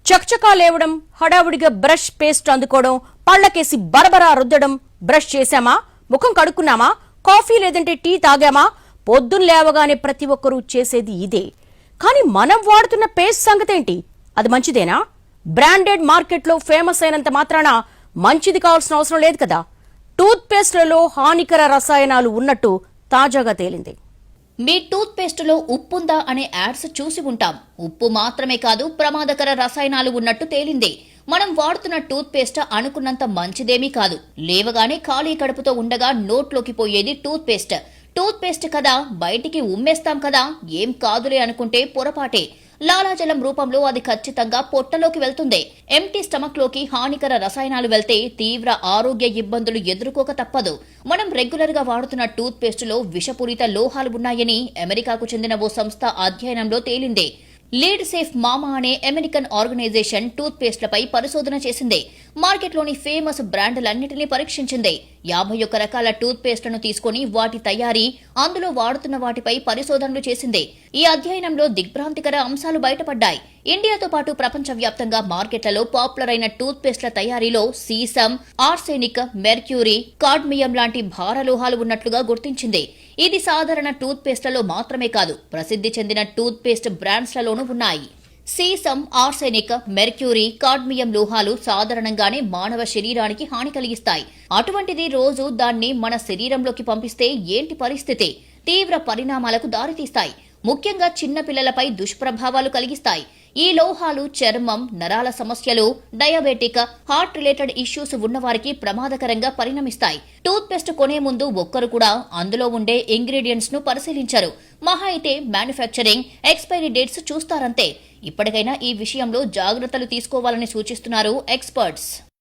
చక్చకా లేవడం, హడావుడిగా brush paste అందుకోవడం, పళ్లకేసి బరబరా రుద్దడం. బ్రష్ చేశామా, ముఖం కడుక్కున్నామా, కాఫీ లేదంటే టీ తాగామా, పొద్దున్న లేవగానే ప్రతి ఒక్కరూ చేసేది ఇదే. కానీ మనం వాడుతున్న పేస్ట్ సంగతేంటి? అది మంచిదేనా? బ్రాండెడ్ మార్కెట్లో ఫేమస్ అయినంత మాత్రాన మంచిది కావాల్సిన అవసరం లేదు కదా. టూత్ పేస్ట్లలో హానికర రసాయనాలు ఉన్నట్టు తాజాగా తేలింది. మీ టూత్ పేస్టులో ఉప్పుందా అనే యాడ్స్ చూసి ఉంటాం. ఉప్పు మాత్రమే కాదు, ప్రమాదకర రసాయనాలు ఉన్నట్టు తేలింది. మనం వాడుతున్న టూత్ పేస్ట్ అనుకున్నంత మంచిదేమీ కాదు. లేవగానే ఖాళీ కడుపుతో ఉండగా నోట్లోకి పోయేది టూత్ పేస్ట్. టూత్ పేస్ట్ కదా, బయటికి ఉమ్మేస్తాం కదా, ఏం కాదులే అనుకుంటే పొరపాటే. లాలాజలం రూపంలో అది ఖచ్చితంగా పొట్టలోకి వెళ్తుంది. ఎంటీ స్టమక్ లోకి హానికర రసాయనాలు వెళ్తే తీవ్ర ఆరోగ్య ఇబ్బందులు ఎదుర్కోక తప్పదు. మనం రెగ్యులర్ గా వాడుతున్న టూత్ పేస్ట్ లో విషపూరిత లోహాలు ఉన్నాయని అమెరికాకు చెందిన ఓ సంస్థ అధ్యయనంలో తేలింది. లీడ్ సేఫ్ మామా అనే అమెరికన్ ఆర్గనైజేషన్ టూత్ పేస్ట్లపై పరిశోధన చేసింది. మార్కెట్లోని ఫేమస్ బ్రాండ్లన్నింటినీ పరీక్షించింది. 51 రకాల టూత్ పేస్ట్లను తీసుకుని వాటి తయారీ, అందులో వాడుతున్న వాటిపై పరిశోధనలు చేసింది. ఈ అధ్యయనంలో దిగ్భ్రాంతికర అంశాలు బయటపడ్డాయి. ఇండియాతో పాటు ప్రపంచవ్యాప్తంగా మార్కెట్లలో పాపులర్ అయిన టూత్ పేస్ట్ల తయారీలో సీసం, ఆర్సెనిక్, మెర్క్యూరీ, కాడ్మియం లాంటి భారలోహాలు ఉన్నట్లుగా గుర్తించింది. ఇది సాధారణ టూత్ పేస్ట్లలో మాత్రమే కాదు, ప్రసిద్ధి చెందిన టూత్ పేస్ట్ బ్రాండ్స్లలోనూ ఉన్నాయి. సీసం, ఆర్సెనిక్, మెర్క్యూరీ, కాడ్మియం లోహాలు సాధారణంగానే మానవ శరీరానికి హాని కలిగిస్తాయి. అటువంటిది రోజు దాన్ని మన శరీరంలోకి పంపిస్తే ఏంటి పరిస్థితి? తీవ్ర పరిణామాలకు దారితీస్తాయి. ముఖ్యంగా చిన్న పిల్లలపై దుష్ప్రభావాలు కలిగిస్తాయి. ఈ లోహాలు చర్మం, నరాల సమస్యలు, డయాబెటిక్, హార్ట్ రిలేటెడ్ ఇష్యూస్ ఉన్నవారికి ప్రమాదకరంగా పరిణమిస్తాయి. టూత్ పేస్ట్ కొనే ముందు ఒక్కరు కూడా అందులో ఉండే ఇంగ్రీడియంట్స్ ను పరిశీలించరు. మహా అయితే మ్యానుఫ్యాక్చరింగ్, ఎక్స్పైరీ డేట్స్ చూస్తారంతే. ఇప్పటికైనా ఈ విషయంలో జాగ్రత్తలు తీసుకోవాలని సూచిస్తున్నారు ఎక్స్పర్ట్స్.